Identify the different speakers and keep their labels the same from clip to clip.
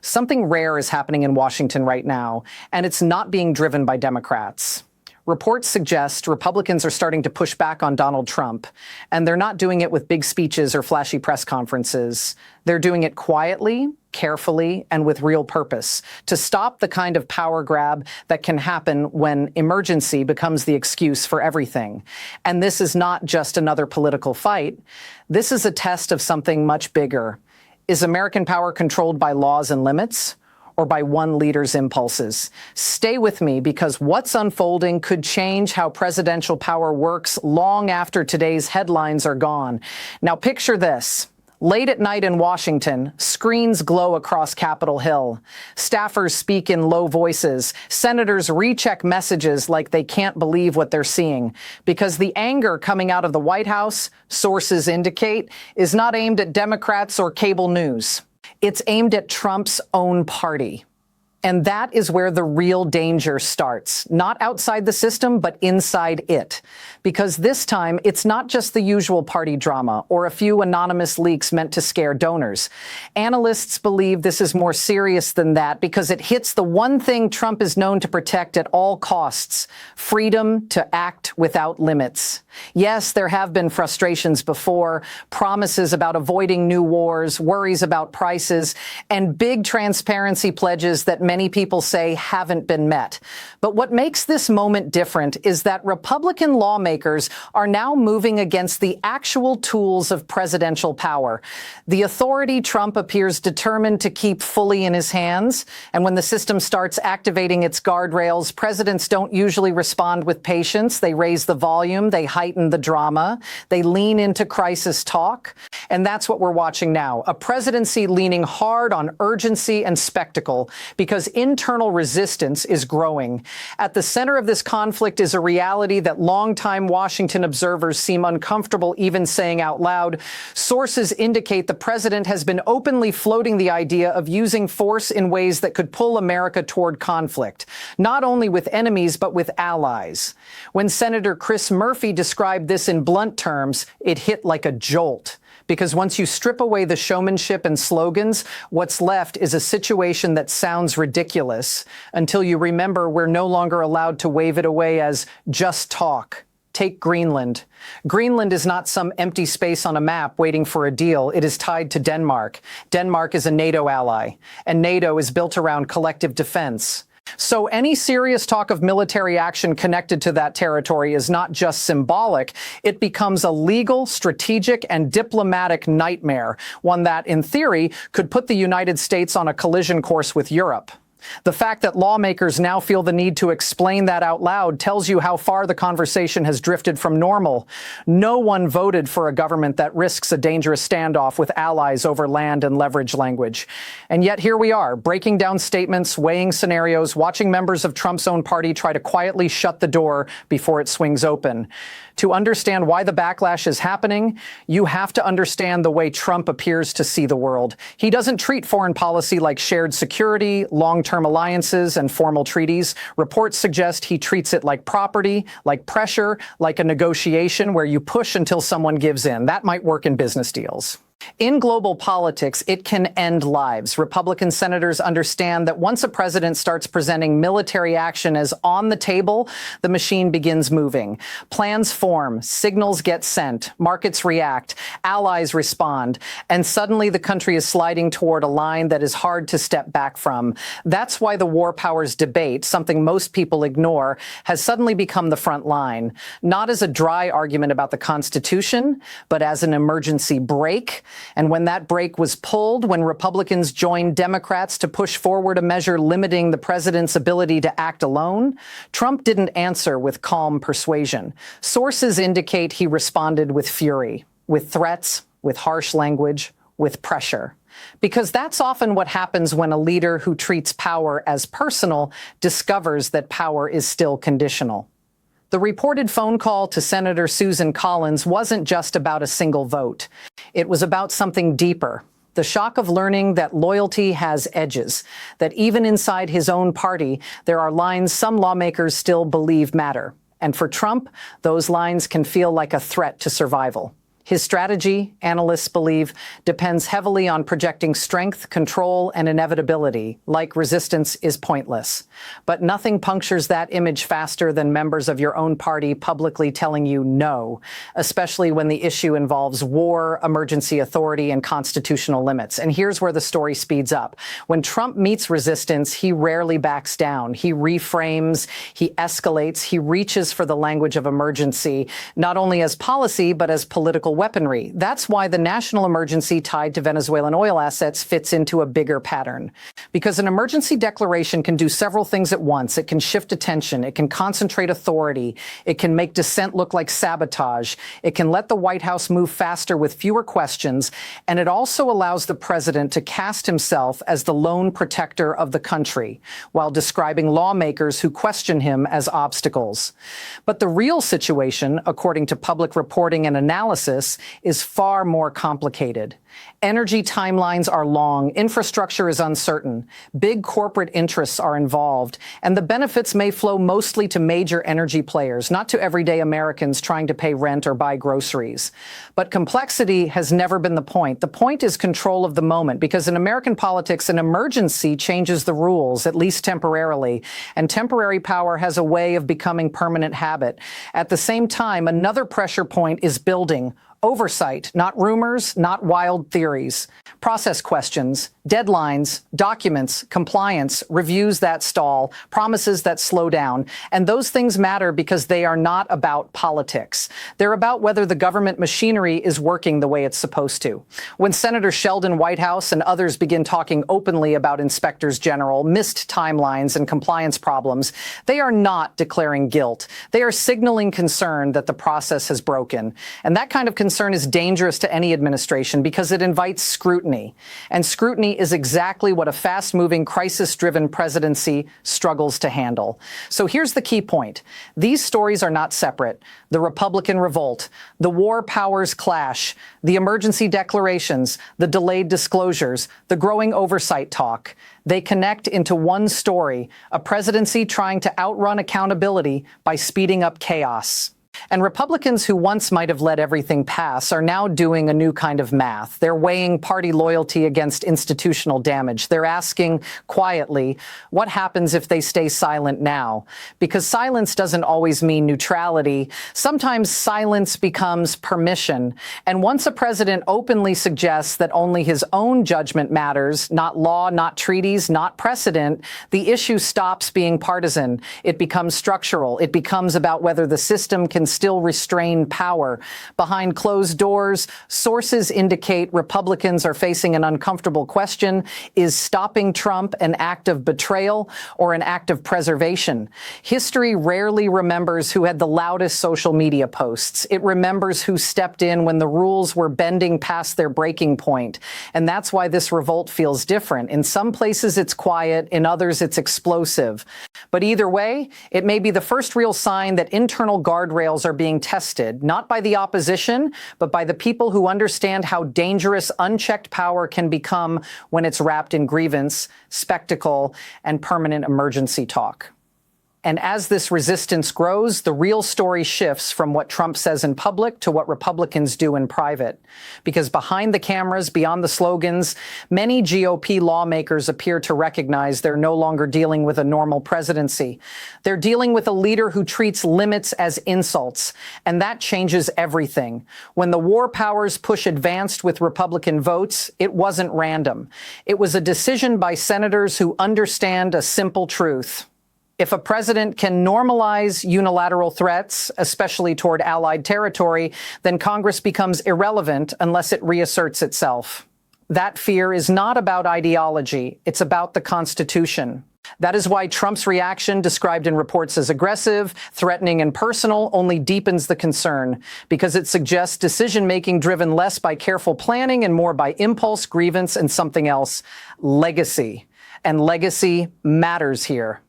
Speaker 1: Something rare is happening in Washington right now, and it's not being driven by Democrats. Reports suggest Republicans are starting to push back on Donald Trump, and they're not doing it with big speeches or flashy press conferences. They're doing it quietly, carefully, and with real purpose to stop the kind of power grab that can happen when emergency becomes the excuse for everything. And this is not just another political fight. This is a test of something much bigger. Is American power controlled by laws and limits, or by one leader's impulses? Stay with me, because what's unfolding could change how presidential power works long after today's headlines are gone. Now picture this. Late at night in Washington, screens glow across Capitol Hill. Staffers speak in low voices. Senators recheck messages like they can't believe what they're seeing. Because the anger coming out of the White House, sources indicate, is not aimed at Democrats or cable news. It's aimed at Trump's own party. And that is where the real danger starts. Not outside the system, but inside it. Because this time, it's not just the usual party drama or a few anonymous leaks meant to scare donors. Analysts believe this is more serious than that because it hits the one thing Trump is known to protect at all costs: freedom to act without limits. Yes, there have been frustrations before, promises about avoiding new wars, worries about prices, and big transparency pledges that many people say haven't been met. But what makes this moment different is that Republican lawmakers are now moving against the actual tools of presidential power. The authority Trump appears determined to keep fully in his hands. And when the system starts activating its guardrails, presidents don't usually respond with patience. They raise the volume, they heighten the drama, they lean into crisis talk. And that's what we're watching now, a presidency leaning hard on urgency and spectacle because internal resistance is growing. At the center of this conflict is a reality that longtime Washington observers seem uncomfortable even saying out loud. Sources indicate the president has been openly floating the idea of using force in ways that could pull America toward conflict, not only with enemies, but with allies. When Senator Chris Murphy described this in blunt terms, it hit like a jolt. Because once you strip away the showmanship and slogans, what's left is a situation that sounds ridiculous until you remember we're no longer allowed to wave it away as just talk. Take Greenland. Greenland is not some empty space on a map waiting for a deal. It is tied to Denmark. Denmark is a NATO ally, and NATO is built around collective defense. So any serious talk of military action connected to that territory is not just symbolic. It becomes a legal, strategic, and diplomatic nightmare, one that, in theory, could put the United States on a collision course with Europe. The fact that lawmakers now feel the need to explain that out loud tells you how far the conversation has drifted from normal. No one voted for a government that risks a dangerous standoff with allies over land and leverage language. And yet here we are, breaking down statements, weighing scenarios, watching members of Trump's own party try to quietly shut the door before it swings open. To understand why the backlash is happening, you have to understand the way Trump appears to see the world. He doesn't treat foreign policy like shared security, long-term alliances, and formal treaties. Reports suggest he treats it like property, like pressure, like a negotiation where you push until someone gives in. That might work in business deals. In global politics, it can end lives. Republican senators understand that once a president starts presenting military action as on the table, the machine begins moving. Plans form, signals get sent, markets react, allies respond, and suddenly the country is sliding toward a line that is hard to step back from. That's why the war powers debate, something most people ignore, has suddenly become the front line, not as a dry argument about the Constitution, but as an emergency brake. And when that brake was pulled, when Republicans joined Democrats to push forward a measure limiting the president's ability to act alone, Trump didn't answer with calm persuasion. Sources indicate he responded with fury, with threats, with harsh language, with pressure. Because that's often what happens when a leader who treats power as personal discovers that power is still conditional. The reported phone call to Senator Susan Collins wasn't just about a single vote. It was about something deeper. The shock of learning that loyalty has edges, that even inside his own party, there are lines some lawmakers still believe matter. And for Trump, those lines can feel like a threat to survival. His strategy, analysts believe, depends heavily on projecting strength, control, and inevitability, like resistance is pointless. But nothing punctures that image faster than members of your own party publicly telling you no, especially when the issue involves war, emergency authority, and constitutional limits. And here's where the story speeds up. When Trump meets resistance, he rarely backs down. He reframes, he escalates, he reaches for the language of emergency, not only as policy, but as political weaponry. That's why the national emergency tied to Venezuelan oil assets fits into a bigger pattern. Because an emergency declaration can do several things at once. It can shift attention. It can concentrate authority. It can make dissent look like sabotage. It can let the White House move faster with fewer questions. And it also allows the president to cast himself as the lone protector of the country, while describing lawmakers who question him as obstacles. But the real situation, according to public reporting and analysis, is far more complicated. Energy timelines are long, infrastructure is uncertain, big corporate interests are involved, and the benefits may flow mostly to major energy players, not to everyday Americans trying to pay rent or buy groceries. But complexity has never been the point. The point is control of the moment, because in American politics, an emergency changes the rules, at least temporarily, and temporary power has a way of becoming permanent habit. At the same time, another pressure point is building. Oversight, not rumors, not wild theories. Process questions, deadlines, documents, compliance, reviews that stall, promises that slow down. And those things matter because they are not about politics. They're about whether the government machinery is working the way it's supposed to. When Senator Sheldon Whitehouse and others begin talking openly about inspectors general, missed timelines, and compliance problems, they are not declaring guilt. They are signaling concern that the process has broken. And that kind of concern is dangerous to any administration because it invites scrutiny. And scrutiny is exactly what a fast-moving, crisis-driven presidency struggles to handle. So here's the key point. These stories are not separate. The Republican revolt, the war powers clash, the emergency declarations, the delayed disclosures, the growing oversight talk. They connect into one story, a presidency trying to outrun accountability by speeding up chaos. And Republicans who once might have let everything pass are now doing a new kind of math. They're weighing party loyalty against institutional damage. They're asking quietly, what happens if they stay silent now? Because silence doesn't always mean neutrality. Sometimes silence becomes permission. And once a president openly suggests that only his own judgment matters, not law, not treaties, not precedent, the issue stops being partisan. It becomes structural. It becomes about whether the system can still restrain power. Behind closed doors, sources indicate Republicans are facing an uncomfortable question. Is stopping Trump an act of betrayal or an act of preservation? History rarely remembers who had the loudest social media posts. It remembers who stepped in when the rules were bending past their breaking point. And that's why this revolt feels different. In some places it's quiet, in others it's explosive. But either way, it may be the first real sign that internal guardrails are being tested, not by the opposition, but by the people who understand how dangerous unchecked power can become when it's wrapped in grievance, spectacle, and permanent emergency talk. And as this resistance grows, the real story shifts from what Trump says in public to what Republicans do in private. Because behind the cameras, beyond the slogans, many GOP lawmakers appear to recognize they're no longer dealing with a normal presidency. They're dealing with a leader who treats limits as insults. And that changes everything. When the war powers push advanced with Republican votes, it wasn't random. It was a decision by senators who understand a simple truth. If a president can normalize unilateral threats, especially toward allied territory, then Congress becomes irrelevant unless it reasserts itself. That fear is not about ideology. It's about the Constitution. That is why Trump's reaction, described in reports as aggressive, threatening, and personal, only deepens the concern, because it suggests decision-making driven less by careful planning and more by impulse, grievance, and something else, legacy. And legacy matters here.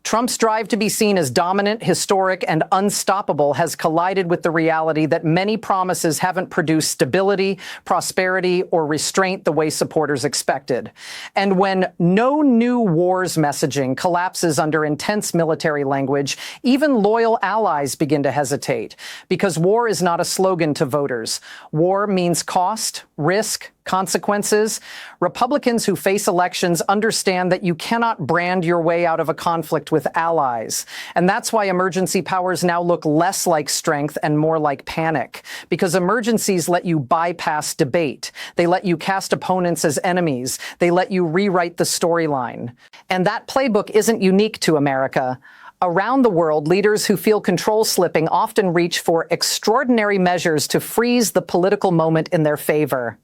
Speaker 1: Trump's drive to be seen as dominant, historic, and unstoppable has collided with the reality that many promises haven't produced stability, prosperity, or restraint the way supporters expected. And when no new wars messaging collapses under intense military language, even loyal allies begin to hesitate. Because war is not a slogan to voters. War means cost, risk, consequences. Republicans who face elections understand that you cannot brand your way out of a conflict with allies. And that's why emergency powers now look less like strength and more like panic. Because emergencies let you bypass debate. They let you cast opponents as enemies. They let you rewrite the storyline. And that playbook isn't unique to America. Around the world, leaders who feel control slipping often reach for extraordinary measures to freeze the political moment in their favor.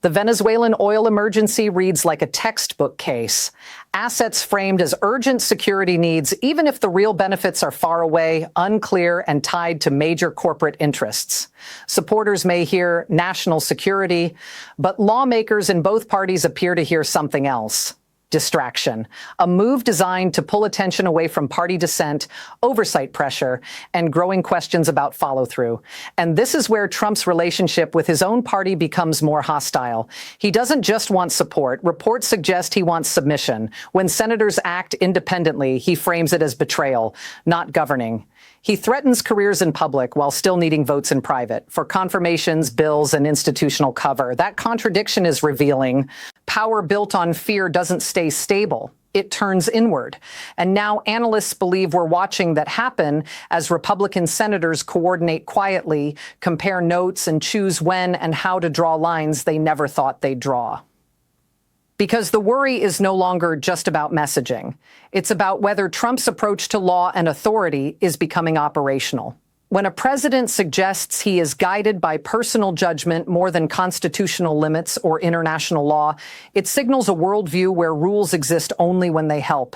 Speaker 1: The Venezuelan oil emergency reads like a textbook case. Assets framed as urgent security needs, even if the real benefits are far away, unclear, and tied to major corporate interests. Supporters may hear national security, but lawmakers in both parties appear to hear something else. Distraction, a move designed to pull attention away from party dissent, oversight pressure, and growing questions about follow-through. And this is where Trump's relationship with his own party becomes more hostile. He doesn't just want support. Reports suggest he wants submission. When senators act independently, he frames it as betrayal, not governing. He threatens careers in public while still needing votes in private for confirmations, bills, and institutional cover. That contradiction is revealing. Power built on fear doesn't stay stable. It turns inward. And now analysts believe we're watching that happen as Republican senators coordinate quietly, compare notes, and choose when and how to draw lines they never thought they'd draw. Because the worry is no longer just about messaging. It's about whether Trump's approach to law and authority is becoming operational. When a president suggests he is guided by personal judgment more than constitutional limits or international law, it signals a worldview where rules exist only when they help.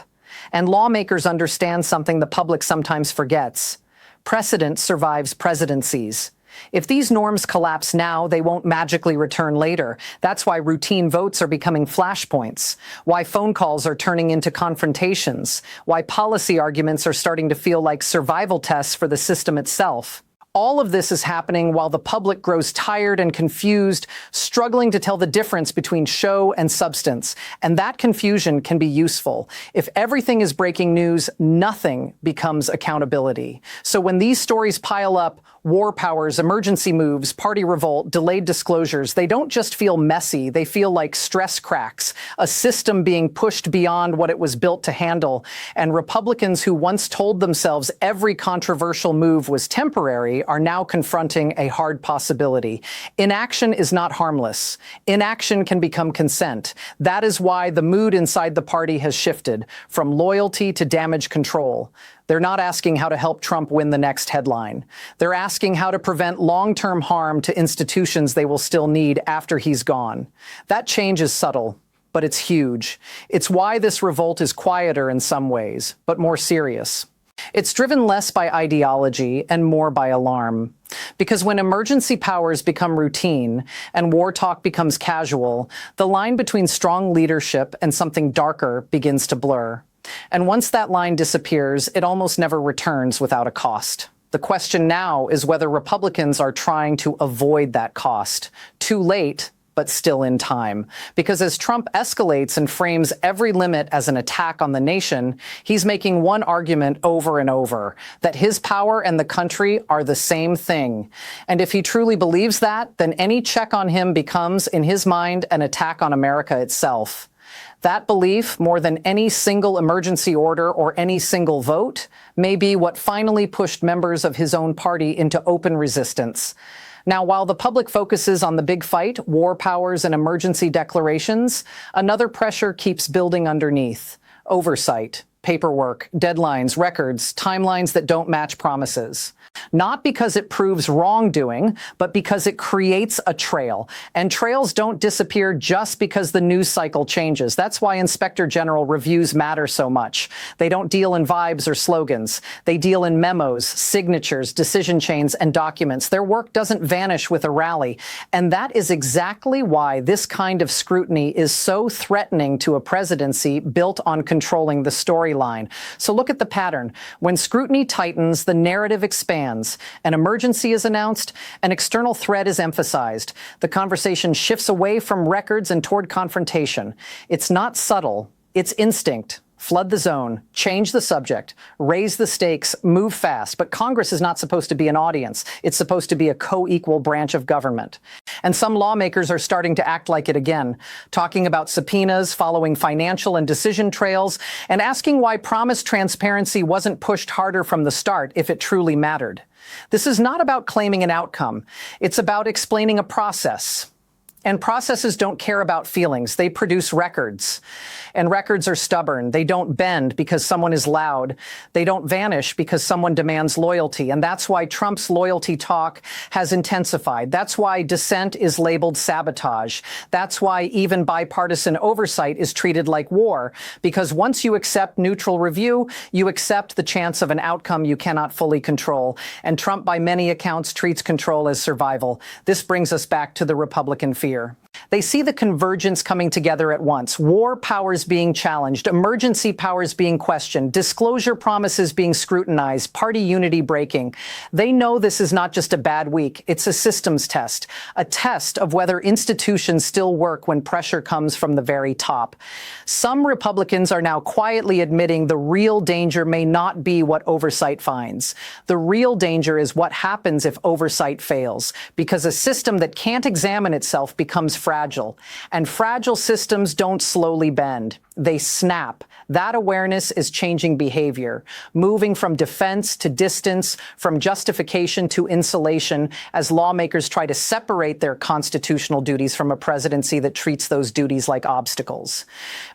Speaker 1: And lawmakers understand something the public sometimes forgets. Precedent survives presidencies. If these norms collapse now, they won't magically return later. That's why routine votes are becoming flashpoints, why phone calls are turning into confrontations, why policy arguments are starting to feel like survival tests for the system itself. All of this is happening while the public grows tired and confused, struggling to tell the difference between show and substance. And that confusion can be useful. If everything is breaking news, nothing becomes accountability. So when these stories pile up, war powers, emergency moves, party revolt, delayed disclosures, they don't just feel messy, they feel like stress cracks, a system being pushed beyond what it was built to handle. And Republicans who once told themselves every controversial move was temporary are now confronting a hard possibility. Inaction is not harmless. Inaction can become consent. That is why the mood inside the party has shifted from loyalty to damage control. They're not asking how to help Trump win the next headline. They're asking how to prevent long-term harm to institutions they will still need after he's gone. That change is subtle, but it's huge. It's why this revolt is quieter in some ways, but more serious. It's driven less by ideology and more by alarm. Because when emergency powers become routine and war talk becomes casual, the line between strong leadership and something darker begins to blur. And once that line disappears, it almost never returns without a cost. The question now is whether Republicans are trying to avoid that cost. Too late, but still in time. Because as Trump escalates and frames every limit as an attack on the nation, he's making one argument over and over, that his power and the country are the same thing. And if he truly believes that, then any check on him becomes, in his mind, an attack on America itself. That belief, more than any single emergency order or any single vote, may be what finally pushed members of his own party into open resistance. Now, while the public focuses on the big fight, war powers and emergency declarations, another pressure keeps building underneath. Oversight, paperwork, deadlines, records, timelines that don't match promises. Not because it proves wrongdoing, but because it creates a trail. And trails don't disappear just because the news cycle changes. That's why Inspector General reviews matter so much. They don't deal in vibes or slogans. They deal in memos, signatures, decision chains, and documents. Their work doesn't vanish with a rally. And that is exactly why this kind of scrutiny is so threatening to a presidency built on controlling the storyline. storyline. So look at the pattern. When scrutiny tightens, the narrative expands. An emergency is announced, an external threat is emphasized. The conversation shifts away from records and toward confrontation. It's not subtle, it's instinct. Flood the zone, change the subject, raise the stakes, move fast. But Congress is not supposed to be an audience. It's supposed to be a co-equal branch of government. And some lawmakers are starting to act like it again, talking about subpoenas, following financial and decision trails, and asking why promised transparency wasn't pushed harder from the start if it truly mattered. This is not about claiming an outcome. It's about explaining a process. And processes don't care about feelings. They produce records. And records are stubborn. They don't bend because someone is loud. They don't vanish because someone demands loyalty. And that's why Trump's loyalty talk has intensified. That's why dissent is labeled sabotage. That's why even bipartisan oversight is treated like war. Because once you accept neutral review, you accept the chance of an outcome you cannot fully control. And Trump, by many accounts, treats control as survival. This brings us back to the Republican fear. They see the convergence coming together at once. War powers being challenged, emergency powers being questioned, disclosure promises being scrutinized, party unity breaking. They know this is not just a bad week. It's a systems test, a test of whether institutions still work when pressure comes from the very top. Some Republicans are now quietly admitting the real danger may not be what oversight finds. The real danger is what happens if oversight fails, because a system that can't examine itself becomes fragile. And fragile systems don't slowly bend. They snap. That awareness is changing behavior, moving from defense to distance, from justification to insulation, as lawmakers try to separate their constitutional duties from a presidency that treats those duties like obstacles.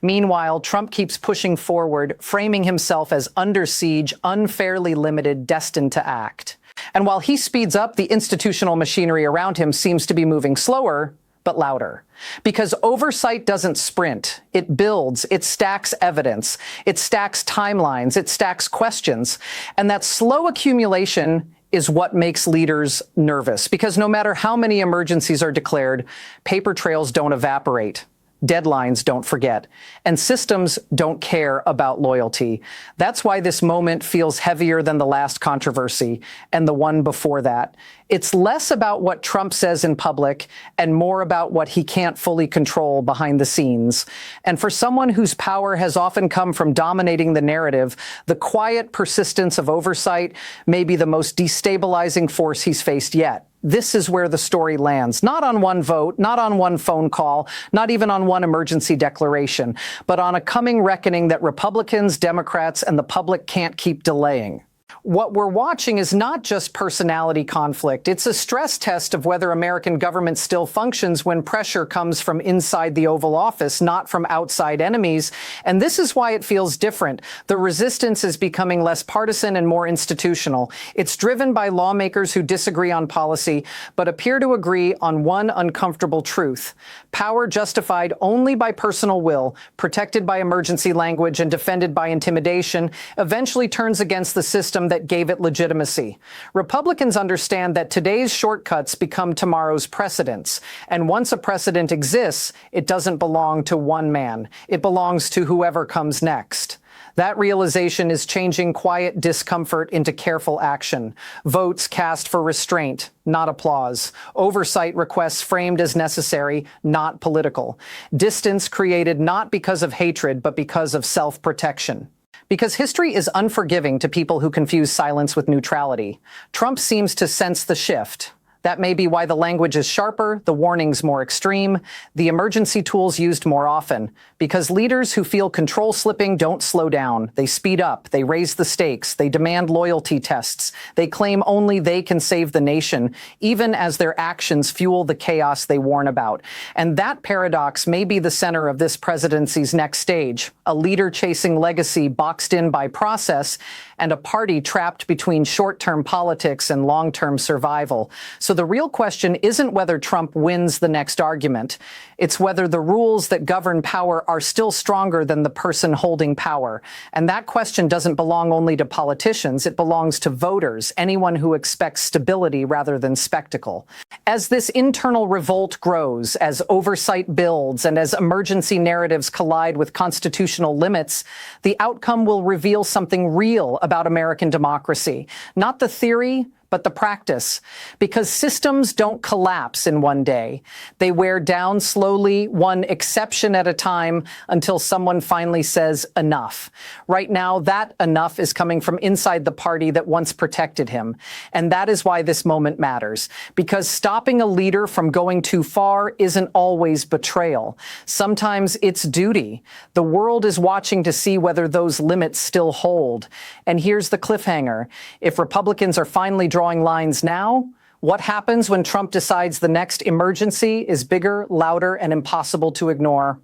Speaker 1: Meanwhile, Trump keeps pushing forward, framing himself as under siege, unfairly limited, destined to act. And while he speeds up, the institutional machinery around him seems to be moving slower, but louder. Because oversight doesn't sprint. It builds. It stacks evidence. It stacks timelines. It stacks questions. And that slow accumulation is what makes leaders nervous. Because no matter how many emergencies are declared, paper trails don't evaporate. Deadlines don't forget, and systems don't care about loyalty. That's why this moment feels heavier than the last controversy and the one before that. It's less about what Trump says in public and more about what he can't fully control behind the scenes. And for someone whose power has often come from dominating the narrative, the quiet persistence of oversight may be the most destabilizing force he's faced yet. This is where the story lands, not on one vote, not on one phone call, not even on one emergency declaration, but on a coming reckoning that Republicans, Democrats, and the public can't keep delaying. What we're watching is not just personality conflict. It's a stress test of whether American government still functions when pressure comes from inside the Oval Office, not from outside enemies. And this is why it feels different. The resistance is becoming less partisan and more institutional. It's driven by lawmakers who disagree on policy, but appear to agree on one uncomfortable truth. Power justified only by personal will, protected by emergency language, and defended by intimidation, eventually turns against the system that gave it legitimacy. Republicans understand that today's shortcuts become tomorrow's precedents. And once a precedent exists, it doesn't belong to one man. It belongs to whoever comes next. That realization is changing quiet discomfort into careful action. Votes cast for restraint, not applause. Oversight requests framed as necessary, not political. Distance created not because of hatred, but because of self-protection. Because history is unforgiving to people who confuse silence with neutrality. Trump seems to sense the shift. That may be why the language is sharper, the warnings more extreme, the emergency tools used more often. Because leaders who feel control slipping don't slow down. They speed up. They raise the stakes. They demand loyalty tests. They claim only they can save the nation, even as their actions fuel the chaos they warn about. And that paradox may be the center of this presidency's next stage, a leader chasing legacy boxed in by process, and a party trapped between short-term politics and long-term survival. So the real question isn't whether Trump wins the next argument. It's whether the rules that govern power are still stronger than the person holding power. And that question doesn't belong only to politicians. It belongs to voters, anyone who expects stability rather than spectacle. As this internal revolt grows, as oversight builds, and as emergency narratives collide with constitutional limits, the outcome will reveal something real about American democracy. Not the theory, but the practice. Because systems don't collapse in one day. They wear down slowly, one exception at a time, until someone finally says enough. Right now, that enough is coming from inside the party that once protected him. And that is why this moment matters. Because stopping a leader from going too far isn't always betrayal. Sometimes it's duty. The world is watching to see whether those limits still hold. And here's the cliffhanger. If Republicans are finally drawing lines now, what happens when Trump decides the next emergency is bigger, louder, and impossible to ignore?